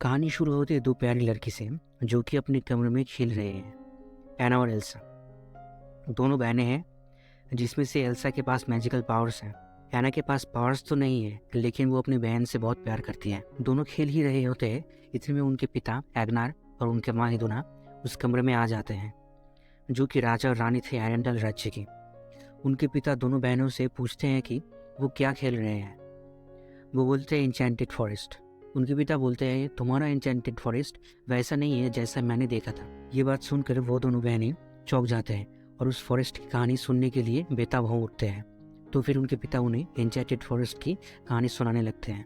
कहानी शुरू होती है दो प्यारी लड़की से जो कि अपने कमरे में खेल रहे हैं। एना और एल्सा दोनों बहनें हैं, जिसमें से एल्सा के पास मैजिकल पावर्स हैं। एना के पास पावर्स तो नहीं है, लेकिन वो अपनी बहन से बहुत प्यार करती है। दोनों खेल ही रहे होते हैं, इतने में उनके पिता एग्नार और उनके माँ हिदुना उस कमरे में आ जाते हैं, जो कि राजा और रानी थे एरेंडल राज्य की। उनके पिता दोनों बहनों से पूछते हैं कि वो क्या खेल रहे हैं। वो बोलते हैं इंचेंटेड फॉरेस्ट। उनके पिता बोलते हैं तुम्हारा इंचेंटेड फॉरेस्ट वैसा नहीं है जैसा मैंने देखा था। ये बात सुनकर वो दोनों बहनें चौंक जाते हैं और उस फॉरेस्ट की कहानी सुनने के लिए बेताब हो उठते हैं। तो फिर उनके पिता उन्हें इंचेंटेड फॉरेस्ट की कहानी सुनाने लगते हैं।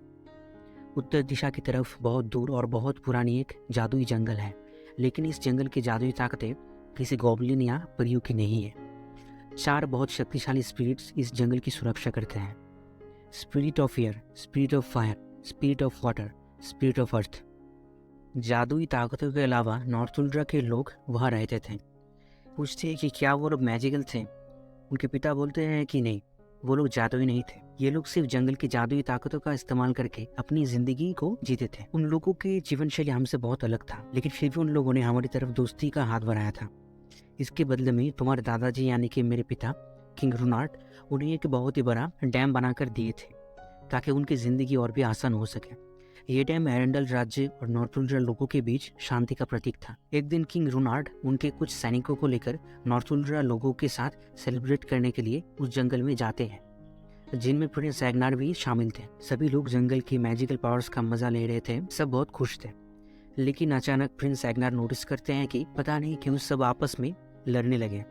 उत्तर दिशा की तरफ बहुत दूर और बहुत पुरानी एक जादुई जंगल है, लेकिन इस जंगल की जादुई ताकतें किसी गॉब्लिन या परियों की नहीं है। 4 बहुत शक्तिशाली स्पिरिट्स इस जंगल की सुरक्षा करते हैं। Spirit of air, spirit of fire, spirit of water, spirit of earth. जादुई ताकतों के अलावा नॉर्थुल्ड्रा के लोग वहाँ रहते थे। पूछते हैं कि क्या वो लोग मैजिकल थे। उनके पिता बोलते हैं कि नहीं, वो लोग जादुई नहीं थे। ये लोग सिर्फ जंगल की जादुई ताकतों का इस्तेमाल करके अपनी जिंदगी को जीते थे। उन लोगों की जीवन शैली हमसे बहुत अलग था, लेकिन फिर भी उन लोगों ने हमारी तरफ दोस्ती का हाथ बढ़ाया था। इसके बदले में तुम्हारे दादाजी यानी कि मेरे पिता किंग रुनार्ड उन्हें एक बहुत ही बड़ा डैम बनाकर दिए थे, ताकि उनकी जिंदगी और भी आसान हो सके। ये डैम एरेंडल राज्य और नॉर्थुल्ड्रा लोगों के बीच शांति का प्रतीक था। एक दिन किंग रुनार्ड उनके कुछ सैनिकों को लेकर नॉर्थुल्ड्रा लोगों के साथ सेलिब्रेट करने के लिए उस जंगल में जाते हैं, जिनमें प्रिंस एग्नार भी शामिल थे। सभी लोग जंगल की मैजिकल पावर्स का मजा ले रहे थे, सब बहुत खुश थे। लेकिन अचानक प्रिंस एग्नार नोटिस करते हैं कि पता नहीं क्यों सब आपस में लड़ने लगे।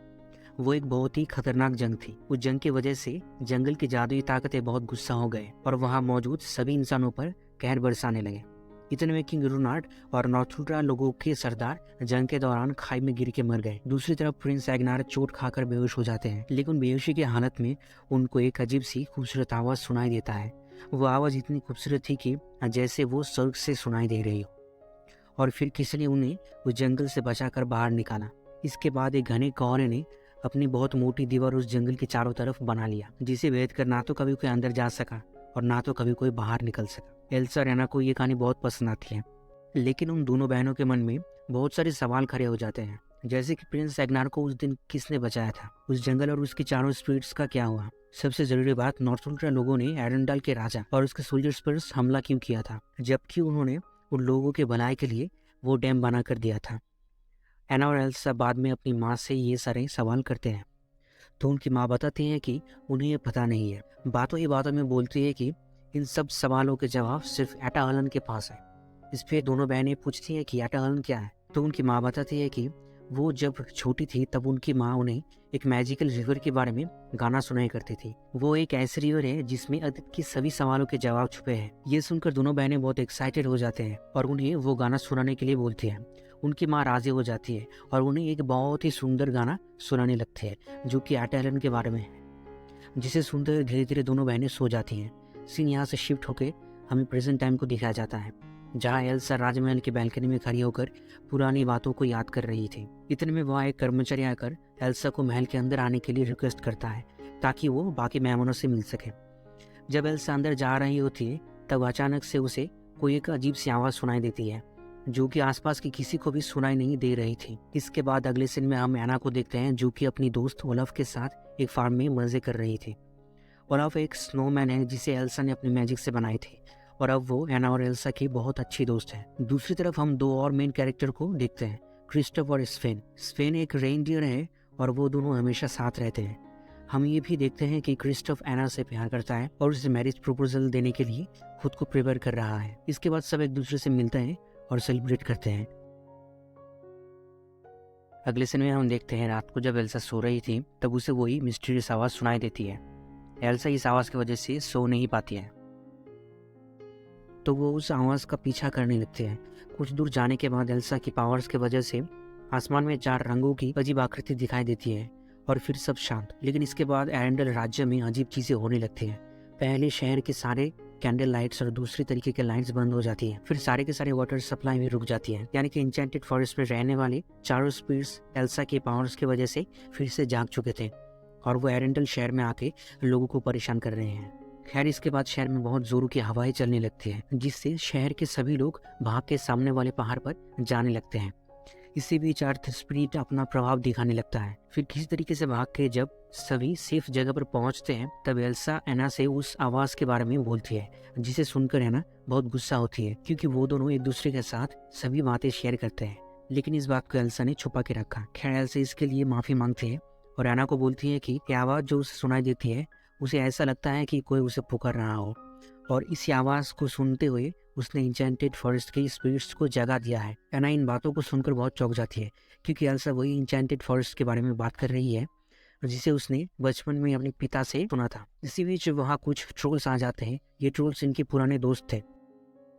वो एक बहुत ही खतरनाक जंग थी। उस जंग की वजह से जंगल की जादुई ताकतें बहुत गुस्सा हो गए और वहां मौजूद सभी इंसानों पर कहर बरसाने लगे। इतने में किंग रुनार्ड और नॉर्थुल्ड्रा लोगों के सरदार जंग के दौरान खाई में गिर के मर गए। दूसरी तरफ प्रिंस एग्नार चोट खाकर बेहोश हो जाते हैं, लेकिन बेहोशी की हालत में उनको एक अजीब सी खूबसूरत आवाज सुनाई देता है। वो आवाज इतनी खूबसूरत थी कि जैसे वो स्वर्ग से सुनाई दे रही हो। और फिर किसी ने उन्हें उस जंगल से बचाकर बाहर निकाला। इसके बाद एक घने कोहरे ने अपनी बहुत मोटी दीवार उस जंगल के चारों तरफ बना लिया, जिसे भेद कर ना तो कभी कोई अंदर जा सका और ना तो कभी कोई बाहर निकल सका। एल्सा और एना को ये कहानी बहुत पसंद आती है, लेकिन उन दोनों बहनों के मन में बहुत सारे सवाल खड़े हो जाते हैं, जैसे कि प्रिंस एग्नार को उस दिन किसने बचाया था, उस जंगल और उसकी चारों स्पिरिट्स का क्या हुआ। सबसे जरूरी बात, नॉर्थुल्ड्रा लोगों ने एरेंडल के राजा और उसके सोल्जर्स पर हमला क्यों किया था, जबकि उन्होंने उन लोगों के भलाई के लिए वो डैम बना कर दिया था। एना और एल्सा बाद में अपनी माँ से ये सारे सवाल करते हैं, तो उनकी माँ बताती है कि उन्हें ये पता नहीं है। बातों ही बातों में बोलती है कि इन सब सवालों के जवाब सिर्फ एटा हलन के पास है। इस पे दोनों बहनें पूछती हैं कि एटा हलन क्या है, तो उनकी माँ बताती है कि वो जब छोटी थी तब उनकी माँ उन्हें एक मैजिकल रिवर के बारे में गाना सुनाई करती थी। वो एक ऐसी रिवर है जिसमें अतीत के सभी सवालों के जवाब छुपे हैं। ये सुनकर दोनों बहनें बहुत एक्साइटेड हो जाते हैं और उन्हें वो गाना सुनाने के लिए बोलती है। उनकी माँ राजी हो जाती है और उन्हें एक बहुत ही सुंदर गाना सुनाने लगती है, जो कि एटा हलन के बारे में है, जिसे सुनते धीरे धीरे दोनों बहनें सो जाती हैं। सीन यहाँ से शिफ्ट होकर हमें प्रेजेंट टाइम को दिखाया जाता है, जहाँ एल्सा राजमहल की बैल्कनी में खड़ी होकर पुरानी बातों को याद कर रही थी। इतने में वहाँ एक कर्मचारी आकर एल्सा को महल के अंदर आने के लिए रिक्वेस्ट करता है, ताकि वो बाकी मेहमानों से मिल सके। जब एल्सा अंदर जा रही होती है, तब अचानक से उसे कोई एक अजीब सी आवाज़ सुनाई देती है, जो कि आसपास की किसी को भी सुनाई नहीं दे रही थी। इसके बाद अगले सीन में हम एना को देखते हैं, जो कि अपनी दोस्त ओलफ के साथ एक फार्म में मजे कर रही थी। ओलफ एक स्नोमैन है जिसे एल्सा ने अपने मैजिक से बनाई थी, और अब वो एना और एल्सा की बहुत अच्छी दोस्त है। दूसरी तरफ हम 2 और मेन कैरेक्टर को देखते हैं, क्रिस्टोफ और स्वेन। स्वेन एक रेनडियर है और वो दोनों हमेशा साथ रहते हैं। हम ये भी देखते हैं कि क्रिस्टोफ एना से प्यार करता है और उसे मैरिज प्रपोजल देने के लिए खुद को प्रिपेयर कर रहा है। इसके बाद सब एक दूसरे से मिलते हैं और सेलिब्रेट करते हैं। अगले सीन में हम देखते हैं रात को जब एल्सा सो रही थी, तब उसे वही मिस्टीरियस आवाज सुनाई देती है। एल्सा इस आवाज की वजह से सो नहीं पाती है, तो वो उस आवाज का पीछा करने लगती है। कुछ दूर जाने के बाद एल्सा की पावर्स की वजह से आसमान में 4 रंगों की अजीब आकृति दिखाई देती है और फिर सब शांत। लेकिन इसके बाद एरेंडल राज्य में अजीब चीजें होने लगती हैं। पहले शहर के सारे कैंडल लाइट्स और दूसरी तरीके के लाइट्स बंद हो जाती हैं। फिर सारे के सारे वाटर सप्लाई भी रुक जाती है, यानी कि इंचेंटेड फॉरेस्ट में रहने वाले चारों स्पिरिट्स एल्सा के पावर्स की वजह से फिर से जाग चुके थे और वो एरेंडल शहर में आके लोगों को परेशान कर रहे हैं। खैर इसके बाद शहर में बहुत जोरों की हवाएं चलने लगती है, जिससे शहर के सभी लोग भाग के सामने वाले पहाड़ पर जाने लगते हैं। इसी बीच अर्थ स्प्रिट अपना प्रभाव दिखाने लगता है। फिर किसी तरीके से भाग के जब सभी सेफ जगह पर पहुंचते हैं, तब एल्सा एना से उस आवाज के बारे में बोलती है, जिसे सुनकर एना बहुत गुस्सा होती है, क्योंकि वो दोनों एक दूसरे के साथ सभी बातें शेयर करते हैं। लेकिन इस बात को एल्सा ने छुपा के रखा। खैर एल्सा इसके लिए माफी मांगती है और एना को बोलती है कि आवाज जो उसे सुनाई देती है, उसे ऐसा लगता है कि कोई उसे पुकार रहा हो, और इसी आवाज को सुनते हुए उसने इंचेंटेड फॉरेस्ट के स्पिरिट्स को जगा दिया है। एना इन बातों को सुनकर बहुत चौंक जाती है, क्योंकि एल्सा वही इंचेंटेड फॉरेस्ट के बारे में बात कर रही है जिसे उसने बचपन में अपने पिता से सुना था। इसी बीच वहाँ कुछ ट्रोल्स आ जाते हैं। ये ट्रोल्स इनके पुराने दोस्त थे।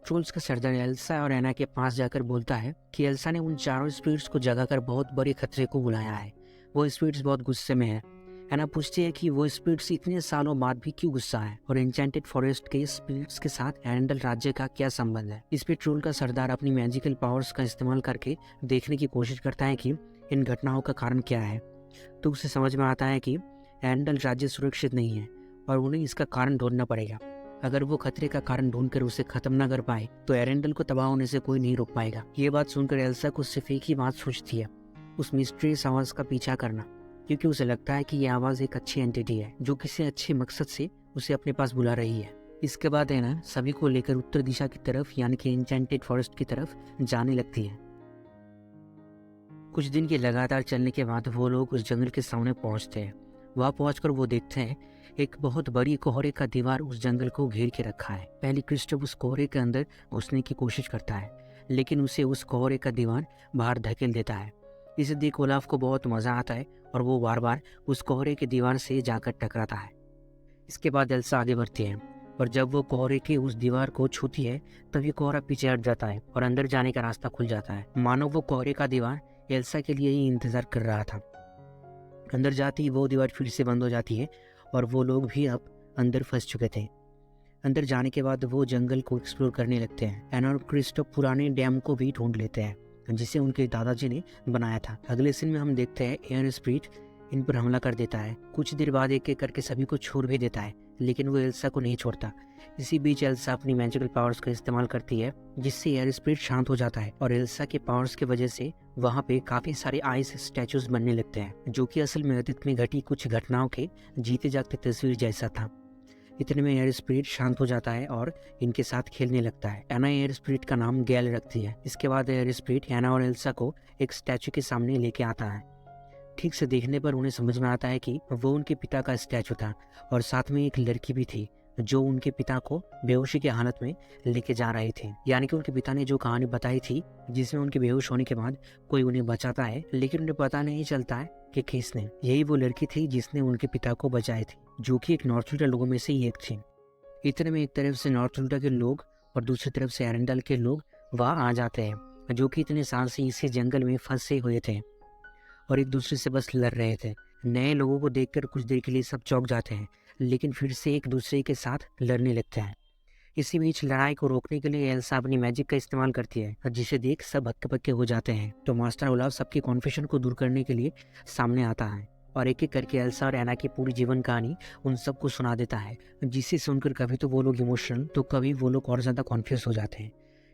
ट्रोल्स का सरदार एल्सा और एना के पास जाकर बोलता है कि एल्सा ने उन चारों स्पिरिट्स को जगाकर बहुत बड़े खतरे को बुलाया है। वो स्पिरिट्स बहुत गुस्से में है। एना पूछती है कि वो स्पिरिट्स इतने सालों बाद भी क्यों गुस्सा है, और एन्चेंटेड फॉरेस्ट के स्पिरिट्स के साथ एरेंडल राज्य का क्या संबंध है। इस पे ट्रोल का सरदार अपनी मैजिकल पावर्स का इस्तेमाल करके देखने की कोशिश करता है कि इन घटनाओं का कारण क्या है। तो उसे समझ में आता है कि एरेंडल राज्य सुरक्षित नहीं है और उन्हें इसका कारण ढूंढना पड़ेगा। अगर वो खतरे का कारण ढूंढकर उसे खत्म न कर पाए तो एरेंडल को तबाह होने से कोई नहीं रोक पाएगा। ये बात सुनकर एल्सा को सिर्फ एक ही बात सोचती है, उस मिस्ट्रियस आवाज का पीछा करना, क्योंकि उसे लगता है कि ये आवाज एक अच्छी एंटिटी है जो किसी अच्छे मकसद से उसे अपने पास बुला रही है। इसके बाद है ना सभी को लेकर उत्तर दिशा की तरफ यानी कि एन्चेंटेड फॉरेस्ट की तरफ जाने लगती है। कुछ दिन के लगातार चलने के बाद वो लोग उस जंगल के सामने पहुंचते हैं। वहां पहुंचकर वो देखते हैं एक बहुत बड़ी कोहरे का दीवार उस जंगल को घेर के रखा है। पहले क्रिस्टोफ उस कोहरे के अंदर घुसने की कोशिश करता है, लेकिन उसे उस कोहरे का दीवार बाहर धकेल देता है। इसे देख ओलाफ को बहुत मजा आता है और वो बार बार उस कोहरे की दीवार से जाकर टकराता है। इसके बाद एल्सा आगे बढ़ती है और जब वो कोहरे की उस दीवार को छूती है तभी कोहरा पीछे हट जाता है और अंदर जाने का रास्ता खुल जाता है। मानो वो कोहरे का दीवार एल्सा के लिए ही इंतजार कर रहा था। अंदर जाती ही वो दीवार फिर से बंद हो जाती है और वो लोग भी अब अंदर फंस चुके थे। अंदर जाने के बाद वो जंगल को एक्सप्लोर करने लगते हैं। एना और क्रिस्टोफ पुराने डैम को भी ढूंढ लेते हैं जिसे उनके दादाजी ने बनाया था। अगले सीन में हम देखते हैं एयर स्प्रिट इन पर हमला कर देता है। कुछ देर बाद एक एक करके सभी को छोड़ भी देता है, लेकिन वो एल्सा को नहीं छोड़ता। इसी बीच एल्सा अपनी मैजिकल पावर्स का इस्तेमाल करती है, जिससे एयर स्प्रिट शांत हो जाता है और एल्सा के पावर्स की वजह से वहाँ पे काफी सारे आइस स्टैचूज बनने लगते हैं, जो कि असल में अतीत में घटी कुछ घटनाओं के जीते जागते तस्वीर जैसा था। इतने में एयर स्पिरिट शांत हो जाता है और इनके साथ खेलने लगता है। एना एयर स्पिरिट का नाम गैल रखती है। इसके बाद एयर स्पिरिट एना और एल्सा को एक स्टैचू के सामने लेके आता है। ठीक से देखने पर उन्हें समझ में आता है कि वो उनके पिता का स्टैचू था और साथ में एक लड़की भी थी जो उनके पिता को बेहोशी की हालत में लेके जा रहे थे। यानी कि उनके पिता ने जो कहानी बताई थी जिसमें उनके बेहोश होने के बाद कोई उन्हें बचाता है, लेकिन उन्हें पता नहीं चलता है कि किसने। यही वो लड़की थी जिसने उनके पिता को बचाई थी, जो कि एक नॉर्थ उल्टा लोगों में से ही एक थी। इतने में एक तरफ से नॉर्थ उल्टा के लोग और दूसरी तरफ से एरेंडल के लोग वहाँ आ जाते हैं, जो कि इतने साल से इसी जंगल में फंसे हुए थे और एक दूसरे से बस लड़ रहे थे। नए लोगों को देखकर कुछ देर के लिए सब चौंक जाते हैं, लेकिन फिर से एक दूसरे के साथ लड़ने लगते हैं। इसी बीच लड़ाई को रोकने के लिए एल्सा अपनी मैजिक का इस्तेमाल करती है, जिसे देख सब हक्के बक्के हो जाते हैं। तो मास्टर ओलाफ सबके कॉन्फ्यूजन को दूर करने के लिए सामने आता है और एक एक करके एल्सा और एना की पूरी जीवन कहानी उन सबको सुना देता है, जिसे सुनकर कभी तो वो लोग इमोशनल तो कभी वो लोग और ज्यादा कॉन्फ्यूज हो जाते हैं।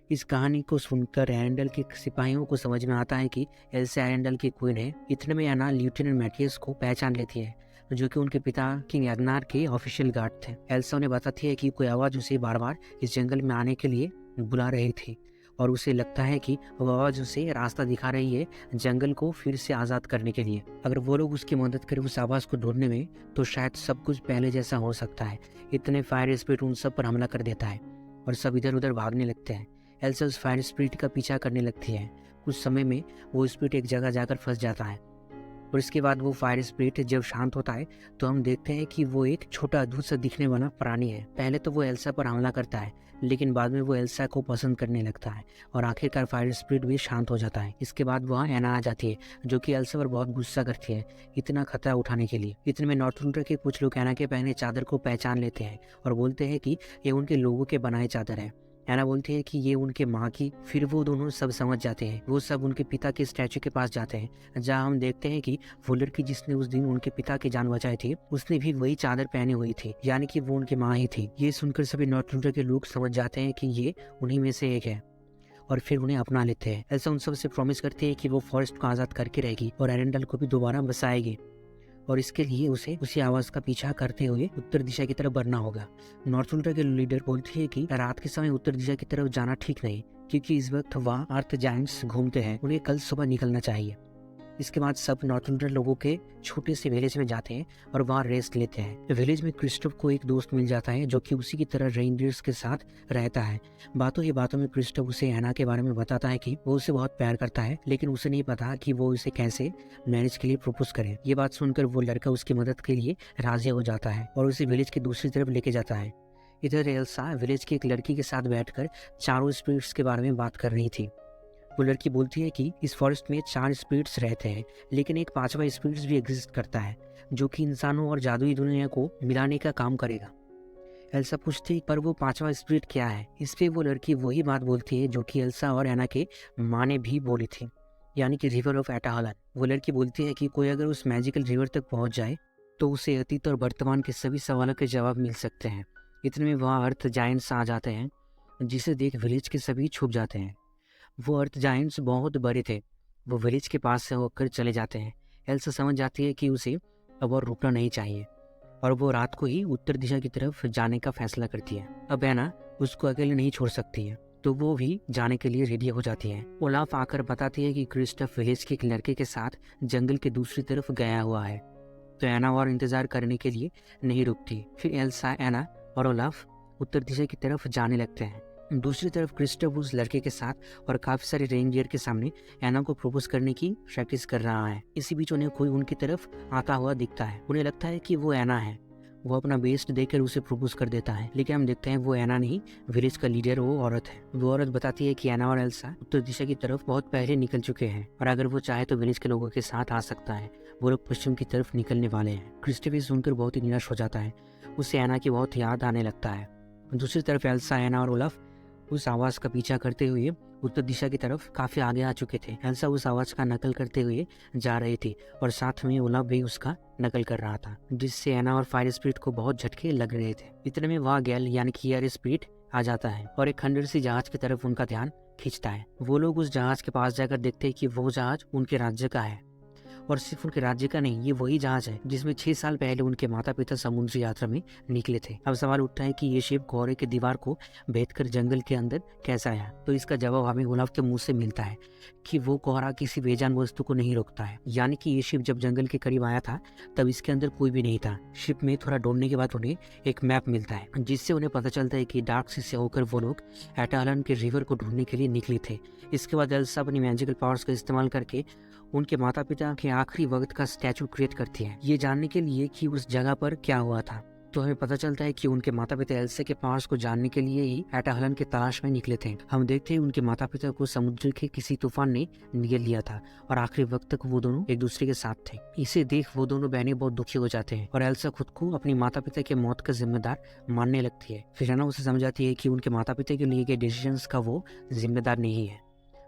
इस कहानी को सुनकर एरेंडल के सिपाहियों को समझ में आता है कि एल्सा एरेंडल की क्वीन है। इतने में एना लेफ्टिनेंट मैटियस को पहचान लेती है, जो कि उनके पिता किंग एग्नार के ऑफिशियल गार्ड थे। एल्सा उन्हें बताती है कि कोई आवाज उसे बार बार इस जंगल में आने के लिए बुला रही थी और उसे लगता है कि वो आवाज उसे रास्ता दिखा रही है जंगल को फिर से आजाद करने के लिए। अगर वो लोग उसकी मदद करें उस आवाज को ढूंढने में तो शायद सब कुछ पहले जैसा हो सकता है। इतने फायर स्पिरिट उन सब पर हमला कर देता है और सब इधर उधर भागने लगते हैं। एल्सा उस फायर स्पिरिट का पीछा करने लगती है। कुछ समय में वो स्पिरिट एक जगह जाकर फंस जाता है और इसके बाद वो फायर स्पिरिट जब शांत होता है तो हम देखते हैं कि वो एक छोटा अद्भुत सा दिखने वाला प्राणी है। पहले तो वो एल्सा पर हमला करता है, लेकिन बाद में वो एल्सा को पसंद करने लगता है और आखिरकार फायर स्पिरिट भी शांत हो जाता है। इसके बाद वहाँ एना आ जाती है, जो कि एल्सा पर बहुत गुस्सा करती है इतना खतरा उठाने के लिए। इतने में नॉर्थ उल्टा के कुछ लोग एना के पहने चादर को पहचान लेते हैं और बोलते हैं कि ये उनके लोगों के बनाए चादर है। एना बोलती है कि ये उनके माँ की। फिर वो दोनों सब समझ जाते हैं। वो सब उनके पिता के स्टैचू के पास जाते हैं, जहाँ हम देखते हैं कि वो लड़की जिसने उस दिन उनके पिता की जान बचाई थी, उसने भी वही चादर पहनी हुई थी, यानी कि वो उनकी माँ ही थी। ये सुनकर सभी नॉर्थ के लोग समझ जाते हैं कि ये उन्हीं में से एक है और फिर उन्हें अपना लेते हैं। एल्सा उन सब से प्रॉमिस करती है कि वो फॉरेस्ट को आजाद करके रहेगी और एरेंडल को भी दोबारा बसाएगी, और इसके लिए उसे उसी आवाज का पीछा करते हुए उत्तर दिशा की तरफ बढ़ना होगा। नॉर्थ उल्ट्रा के लीडर बोलती है कि रात के समय उत्तर दिशा की तरफ जाना ठीक नहीं, क्योंकि इस वक्त वहाँ अर्थ जायंट्स घूमते हैं, उन्हें कल सुबह निकलना चाहिए। इसके बाद सब नॉर्थ उल्ट्रा लोगों के छोटे से विलेज में जाते हैं और वहाँ रेस्ट लेते हैं। विलेज में क्रिस्टोफ को एक दोस्त मिल जाता है जो कि उसी की तरह रेनडियर्स के साथ रहता है। बातों ही बातों में क्रिस्टोफ उसे एना के बारे में बताता है कि वो उसे बहुत प्यार करता है, लेकिन उसे नहीं पता कि वो इसे कैसे मैरिज के लिए प्रपोज करे। ये बात सुनकर वो लड़का उसकी मदद के लिए राजी हो जाता है और उसे विलेज की दूसरी तरफ लेके जाता है। इधर एल्सा विलेज की एक लड़की के साथ बैठकर चारों स्पिरिट्स के बारे में बात कर रही थी। वो लड़की बोलती है कि इस फॉरेस्ट में 4 स्पिरिट्स रहते हैं, लेकिन एक 5वां स्पिरिट्स भी एग्जिस्ट करता है जो कि इंसानों और जादुई दुनिया को मिलाने का काम करेगा। एल्सा पूछती पर वो 5वां स्पिरिट क्या है। इस पे वो लड़की वही बात बोलती है जो कि एल्सा और एना के माँ ने भी बोली थी, यानी कि रिवर ऑफ एटाहलन। वो लड़की बोलती है कि कोई अगर उस मैजिकल रिवर तक पहुंच जाए तो उसे अतीत और वर्तमान के सभी सवालों के जवाब मिल सकते हैं। इतने में वहाँ अर्थ जायंट्स आ जाते हैं, जिसे देख विलेज के सभी छुप जाते हैं। वो अर्थ जायंट्स बहुत बड़े थे। वो विलेज के पास से होकर चले जाते हैं। एल्सा समझ जाती है कि उसे अब और रुकना नहीं चाहिए और वो रात को ही उत्तर दिशा की तरफ जाने का फैसला करती है। अब एना उसको अकेले नहीं छोड़ सकती है, तो वो भी जाने के लिए रेडी हो जाती है। ओलाफ आकर बताती है कि क्रिस्टोफ विलेज के एक लड़के के साथ जंगल के दूसरी तरफ गया हुआ है, तो एना और इंतजार करने के लिए नहीं रुकती। फिर एल्सा, एना और ओलाफ उत्तर दिशा की तरफ जाने लगते हैं। दूसरी तरफ क्रिस्टोफ उस लड़के के साथ और काफी सारे रेंजर के सामने एना को प्रपोज करने की प्रैक्टिस कर रहा है। इसी बीच उन्हें कोई उनकी तरफ आता हुआ दिखता है। उन्हें लगता है कि वो एना है। वो अपना बेस्ट देकर उसे प्रपोज कर देता है, लेकिन हम देखते हैं वो एना नहीं, विलेज का लीडर वो औरत है। वो औरत बताती है कि एना और एल्सा उत्तर दिशा की तरफ बहुत पहले निकल चुके हैं और अगर वो चाहे तो विलेज के लोगों के साथ आ सकता है। वो लोग पश्चिम की तरफ निकलने वाले हैं। क्रिस्टोफ सुनकर बहुत ही निराश हो जाता है। उसे एना की बहुत याद आने लगता है। दूसरी तरफ एल्सा, एना और ओलाफ उस आवाज का पीछा करते हुए उत्तर दिशा की तरफ काफी आगे आ चुके थे। एल्सा उस आवाज का नकल करते हुए जा रही थी और साथ में ओलाफ भी उसका नकल कर रहा था, जिससे एना और फायर स्पिरिट को बहुत झटके लग रहे थे। इतने में वहाँ गैल यानी कि एयर स्पिरिट आ जाता है और एक खंडर सी जहाज की तरफ उनका ध्यान खींचता है। वो लोग उस जहाज के पास जाकर देखते हैं कि वो जहाज उनके राज्य का है और सिर्फ उनके राज्य का नहीं, ये वही जहाज है जिसमें 6 साल पहले उनके माता पिता समुद्री यात्रा में निकले थे। अब सवाल उठता है कि ये शिप कोहरे की दीवार को भेदकर जंगल के अंदर कैसा आया। तो इसका जवाब हमें ओलाफ के मुंह से मिलता है कि वो कोहरा किसी बेजान वस्तु को नहीं रोकता है, यानी कि ये शिप जब जंगल के करीब आया था तब इसके अंदर कोई भी नहीं था। शिप में थोड़ा ढूंढने के बाद उन्हें एक मैप मिलता है, जिससे उन्हें पता चलता है कि डार्क सी से होकर वो लोग एटाहलन के रिवर को ढूंढने के लिए निकले थे। इसके बाद एल्सा अपनी मैजिकल पावर्स का इस्तेमाल करके उनके माता पिता के आखिरी वक्त का स्टैचू क्रिएट करती है, ये जानने के लिए कि उस जगह पर क्या हुआ था। तो हमें पता चलता है कि उनके माता पिता एल्सा के पावर्स को जानने के लिए ही एटाहलन की तलाश में निकले थे। हम देखते हैं उनके माता पिता को समुद्र के किसी तूफान ने निगल लिया था और आखिरी वक्त तक वो दोनों एक दूसरे के साथ थे। इसे देख वो दोनों बहनें बहुत दुखी हो जाते हैं और एल्सा खुद को अपनी माता पिता के मौत का जिम्मेदार मानने लगती है। फिर एना उसे समझाती है कि उनके माता पिता के लिए गए डिसीजंस का वो जिम्मेदार नहीं है,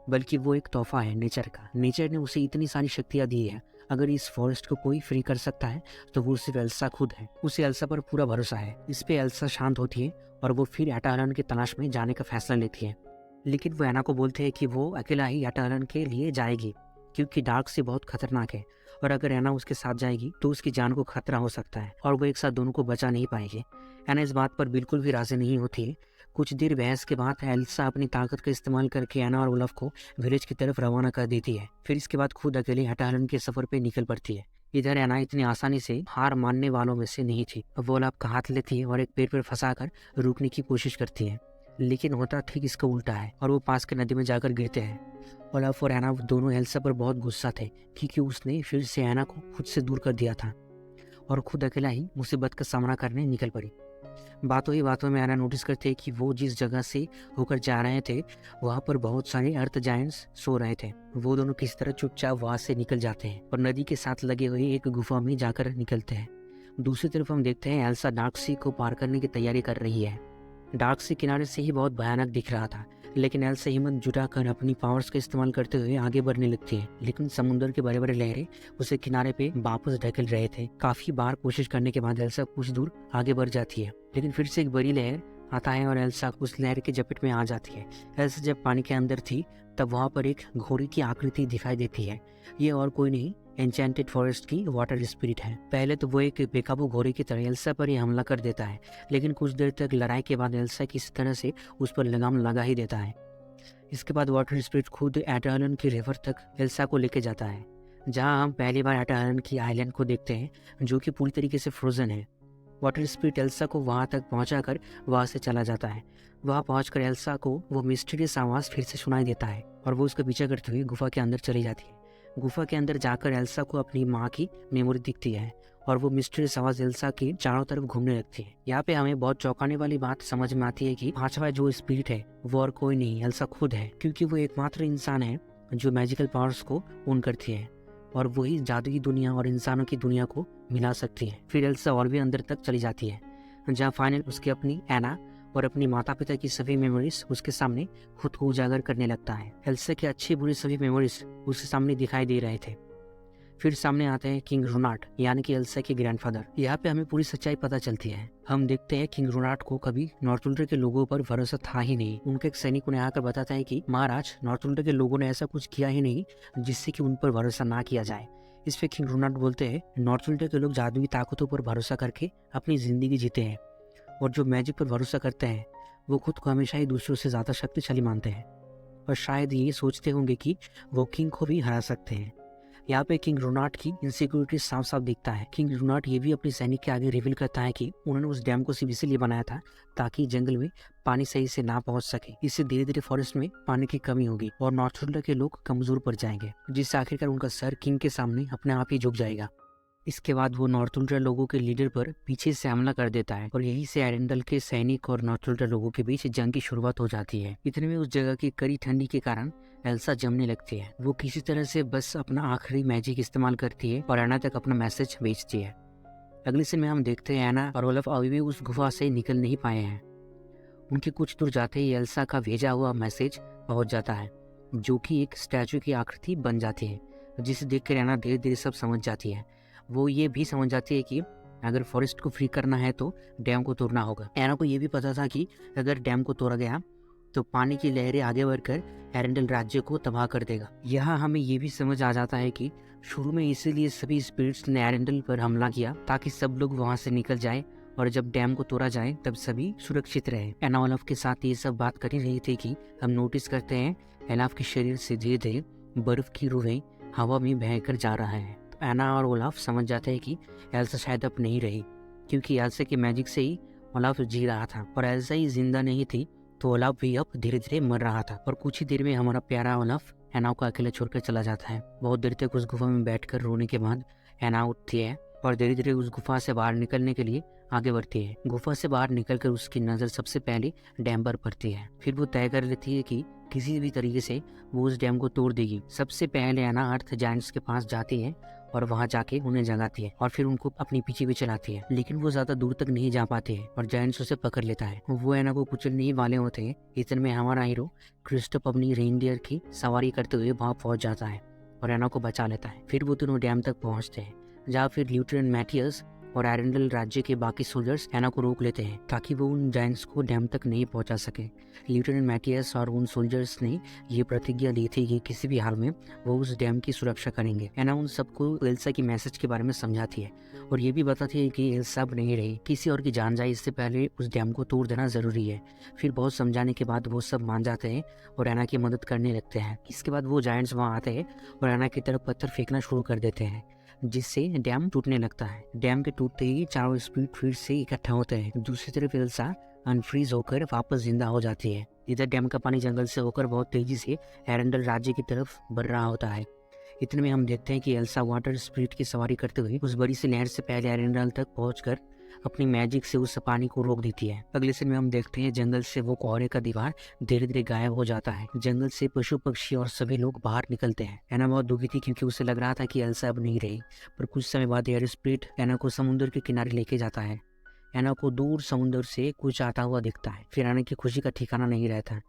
बल्कि वो एक तोहफा है नेचर का। नेचर ने उसे इतनी सारी शक्तियां दी है। अगर इस फॉरेस्ट को कोई फ्री कर सकता है तो वो सिर्फ एल्सा खुद है। उसे एल्सा पर पूरा भरोसा है। इस पे एल्सा शांत होती है और वो फिर एटाहलन की तलाश में जाने का फैसला लेती है, लेकिन वो एना को बोलते हैं कि वो अकेला ही एटाहलन के लिए जाएगी, क्योंकि डार्क से बहुत खतरनाक है और अगर एना उसके साथ जाएगी तो उसकी जान को खतरा हो सकता है और वो एक साथ दोनों को बचा नहीं पाएगी। एना इस बात पर बिल्कुल भी राजी नहीं होती है। कुछ देर बहस के बाद एल्सा अपनी ताकत का इस्तेमाल करके एना और ओलाफ को विलेज की तरफ रवाना कर देती है। फिर इसके बाद खुद अकेले एटाहलन के सफर पे निकल पड़ती है। इधर एना इतनी आसानी से हार मानने वालों में से नहीं थी। वो ओलाफ का हाथ लेती है और एक पेड़ पर फंसाकर रोकने की कोशिश करती है, लेकिन होता ठीक इसका उल्टा है और वो पास के नदी में जाकर गिरते हैं। ओलाफ और एना दोनों एल्सा पर बहुत गुस्सा थे, क्योंकि उसने फिर से एना को खुद से दूर कर दिया था और खुद अकेला ही मुसीबत का सामना करने निकल पड़ी। बातों ही बातों में एना नोटिस करते कि वो जिस जगह से होकर जा रहे थे वहाँ पर बहुत सारे अर्थ जायंट्स सो रहे थे। वो दोनों किस तरह चुपचाप वहाँ से निकल जाते हैं और नदी के साथ लगे हुए एक गुफा में जाकर निकलते हैं। दूसरी तरफ हम देखते हैं एल्सा डार्क सी को पार करने की तैयारी कर रही है। डार्क सी किनारे से ही बहुत भयानक दिख रहा था, लेकिन एल्सा हिम्मत जुटाकर अपनी पावर्स का इस्तेमाल करते हुए आगे बढ़ने लगती है। लेकिन समुद्र के बड़े बड़े लहरें उसे किनारे पे वापस ढकेल रहे थे। काफी बार कोशिश करने के बाद एल्सा कुछ दूर आगे बढ़ जाती है, लेकिन फिर से एक बड़ी लहर आता है और एल्सा उस लहर के जपेट में आ जाती है। एल्सा जब पानी के अंदर थी तब वहां पर एक घोड़ी की आकृति दिखाई देती है। ये और कोई नहीं, एन्चेंटेड फॉरेस्ट की वाटर स्पिरिट है। पहले तो वो एक बेकाबू घोड़े की तरह एल्सा पर ही हमला कर देता है, लेकिन कुछ देर तक लड़ाई के बाद एल्सा किसी तरह से उस पर लगाम लगा ही देता है। इसके बाद वाटर स्पिरिट खुद एटर्न की रिवर तक एल्सा को लेके जाता है, जहां हम पहली बार एटर्न की आइलैंड को देखते हैं, जो कि पूरी तरीके से फ्रोजन है। वाटर स्पिरिट एल्सा को वहां तक पहुंचाकर वहां से चला जाता है। वहां पहुंचकर एल्सा को वो मिस्टीरियस आवाज फिर से सुनाई देता है और वो उसका पीछा करते हुए गुफा के अंदर चली जाती है। गुफा के अंदर जाकर एल्सा को अपनी माँ की मेमोरी दिखती है और वो मिस्टीरियस आवाज एल्सा के चारों तरफ घूमने लगती है। यहाँ पे हमें बहुत चौंकाने वाली बात समझ में आती है कि पांचवा जो स्पिरिट है वो और कोई नहीं, एल्सा खुद है, क्योंकि वो एकमात्र इंसान है जो मैजिकल पावर्स को ओन करती है और वही जादू की दुनिया और इंसानों की दुनिया को मिला सकती है। फिर एल्सा और भी अंदर तक चली जाती है, जहाँ फाइनल उसके अपनी एना और अपनी माता पिता की सभी मेमोरीज उसके सामने खुद को उजागर करने लगता है। एल्सा के अच्छे बुरे सभी मेमोरीज उसके सामने दिखाई दे रहे थे। फिर सामने आते हैं किंग रोनाट, यानी कि एल्सा के ग्रैंडफादर। यहाँ पे हमें पूरी सच्चाई पता चलती है। हम देखते हैं किंग रोनाट को कभी नॉर्थुल्डर के लोगों पर भरोसा था ही नहीं। उनके एक सैनिक उन्हें आकर बताता है कि महाराज, नॉर्थुल्डर के लोगों ने ऐसा कुछ किया ही नहीं जिससे कि उन पर भरोसा ना किया जाए। इस पे किंग रोनाट बोलते हैं, नॉर्थुल्डर के लोग जादुई ताकतों पर भरोसा करके अपनी जिंदगी जीते हैं और जो मैजिक पर भरोसा करते हैं वो खुद को हमेशा ही दूसरों से ज्यादा शक्तिशाली मानते हैं और शायद ये सोचते होंगे कि वो किंग को भी हरा सकते हैं। यहाँ पे किंग रोनाट की इनसिक्योरिटी साफ साफ दिखता है। किंग रोनाट ये भी अपने सैनिक के आगे रिवील करता है कि उन्होंने उस डैम को सिर्फ इसीलिए बनाया था ताकि जंगल में पानी सही से ना पहुंच सके। इससे धीरे धीरे फॉरेस्ट में पानी की कमी होगी और नॉर्थुल्डर के लोग कमजोर पड़ जाएंगे, जिससे आखिरकार उनका सर किंग के सामने अपने आप ही झुक जाएगा। इसके बाद वो नॉर्थुल्डर लोगों के लीडर पर पीछे से हमला कर देता है और यहीं से एरेंडल के सैनिक और नॉर्थुल्डर लोगों के बीच जंग की शुरुआत हो जाती है। इतने में उस जगह की कड़ी ठंडी के कारण एल्सा जमने लगती है। वो किसी तरह से बस अपना आखिरी मैजिक इस्तेमाल करती है और एना तक अपना मैसेज भेजती है। अगले सीन में हम देखते हैं एना और ओलफ अभी भी उस गुफा से निकल नहीं पाए हैं। उनके कुछ दूर जाते ही एल्सा का भेजा हुआ मैसेज पहुंच जाता है, जो कि एक स्टैचू की आकृति बन जाती है, जिसे देखकर एना धीरे धीरे सब समझ जाती है। वो ये भी समझ जाती है कि अगर फॉरेस्ट को फ्री करना है तो डैम को तोड़ना होगा। एना को ये भी पता था कि अगर डैम को तोड़ा गया तो पानी की लहरें आगे बढ़कर एरेंडल राज्य को तबाह कर देगा। यहाँ हमें ये भी समझ आ जाता है कि शुरू में इसीलिए सभी स्पिरिट्स ने एरेंडल पर हमला किया ताकि सब लोग वहाँ से निकल जाए और जब डैम को तोड़ा जाए तब सभी सुरक्षित रहे। एना ओलफ के साथ ये सब बात कर ही रही थी कि हम नोटिस करते हैं एलाफ के शरीर से धीरे धीरे बर्फ की रुएं हवा में बहकर जा रहा है। एना और ओलाफ समझ जाते हैं कि एल्सा शायद अब नहीं रही, क्योंकि एल्सा के मैजिक से ही ओलाफ जी रहा था और एल्सा ही जिंदा नहीं थी तो ओलाफ भी अब धीरे धीरे मर रहा था। और कुछ ही देर में हमारा प्यारा ओलाफ एना को अकेले छोड़कर चला जाता है। बहुत देर तक उस गुफा में बैठकर रोने के बाद एना उठती है और धीरे धीरे उस गुफा से बाहर निकलने के लिए आगे बढ़ती है। गुफा से बाहर निकलकर उसकी नज़र सबसे पहले डैम पर पड़ती है। फिर वो तय कर लेती है कि किसी भी तरीके से वो उस डैम को तोड़ देगी। सबसे पहले एना अर्थ जायंट्स के पास जाती है और वहां जाके उन्हें जगाती है और फिर उनको अपनी पीछे भी चलाती है, लेकिन वो ज्यादा दूर तक नहीं जा पाते हैं और जायंट्स उसे पकड़ लेता है। वो एना को कुचलने ही वाले होते हैं। इतने में हमारा हीरो क्रिस्टोफ अपनी रेनडियर की सवारी करते हुए वहां पहुंच जाता है और एना को बचा लेता है। फिर वो दोनों डैम तक पहुंचते हैं, जहाँ फिर लेफ्टिनेंट मैथियस और एरेंडल राज्य के बाकी सोल्जर्स एना को रोक लेते हैं ताकि वो उन जायंट्स को डैम तक नहीं पहुंचा सके। लेफ्टिनेंट मैथियस और उन सोल्जर्स ने ये प्रतिज्ञा दी थी कि किसी भी हाल में वो उस डैम की सुरक्षा करेंगे। एना उन सबको एल्सा की मैसेज के बारे में समझाती है और ये भी बताती है कि एल्सा अब नहीं रही, किसी और की जान जाए इससे पहले उस डैम को तोड़ देना जरूरी है। फिर बहुत समझाने के बाद वो सब मान जाते हैं और एना की मदद करने लगते हैं। इसके बाद वो जायंट्स वहाँ आते हैं और एना की तरफ पत्थर फेंकना शुरू कर देते हैं, जिससे डैम टूटने लगता है। डैम के टूटते ही चारों स्पिरिट फिर से इकट्ठा होते हैं। दूसरी तरफ एल्सा अनफ्रीज होकर वापस जिंदा हो जाती है। इधर डैम का पानी जंगल से होकर बहुत तेजी से एरेंडल राज्य की तरफ बढ़ रहा होता है। इतने में हम देखते हैं कि एल्सा वाटर स्पिरिट की सवारी करते हुए उस बड़ी सी नहर से पहले एरेंडल तक पहुंचकर अपनी मैजिक से उस पानी को रोक देती है। अगले सीन में हम देखते हैं जंगल से वो कोहरे का दीवार धीरे धीरे गायब हो जाता है। जंगल से पशु पक्षी और सभी लोग बाहर निकलते हैं। एना बहुत दुखी थी क्योंकि उसे लग रहा था कि एल्सा अब नहीं रही, पर कुछ समय बाद एयर स्पिरिट एना को समुद्र के किनारे लेके जाता है। एना को दूर समुंदर से कुछ आता हुआ दिखता है। फिर एना की खुशी का ठिकाना नहीं रहता है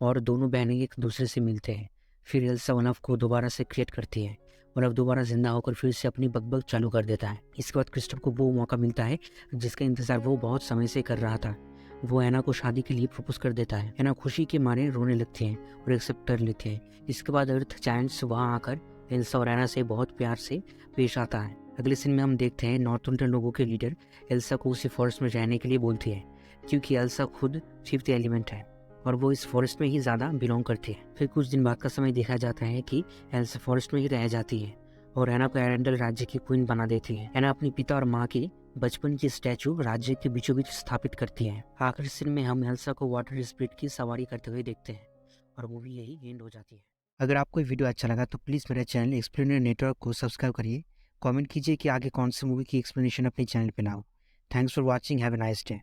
और दोनों बहनें एक दूसरे से मिलते हैं। फिर एल्सा ओलाफ को दोबारा से क्रिएट करती है। ओलाफ दोबारा जिंदा होकर फिर से अपनी बकबक चालू कर देता है। इसके बाद क्रिस्टोफ को वो मौका मिलता है जिसका इंतजार वो बहुत समय से कर रहा था। वो एना को शादी के लिए प्रपोज कर देता है। एना खुशी के मारे रोने लगती है और एक्सेप्ट कर लेती है। इसके बाद अर्थ जायंट्स वहाँ आकर एल्सा और एना से बहुत प्यार से पेश आता है। अगले सीन में हम देखते हैं नॉर्थर्न लोगों के लीडर एल्सा को उसी फॉरेस्ट में रहने के लिए बोलती है, क्योंकि एल्सा खुद फिफ्थ एलिमेंट है और वो इस फॉरेस्ट में ही ज़्यादा बिलोंग करती है। फिर कुछ दिन बाद का समय देखा जाता है कि एल्सा फॉरेस्ट में ही रह जाती है और एना को एरेंडल राज्य की क्वीन बना देती है। एना अपने पिता और माँ की बचपन की स्टैचू राज्य के बीचों बीच स्थापित करती है। आखिरी सीन में हम एल्सा को वाटर स्पिरिट की सवारी करते हुए देखते हैं और मूवी यही एंड हो जाती है। अगर आपको ये वीडियो अच्छा लगा तो प्लीज़ मेरे चैनल एक्सप्लेनर नेटवर्क को सब्सक्राइब करिए। कमेंट कीजिए कि आगे कौन सी मूवी की एक्सप्लेनेशन अपने चैनल पे ना हो। Thanks for watching, have a nice day.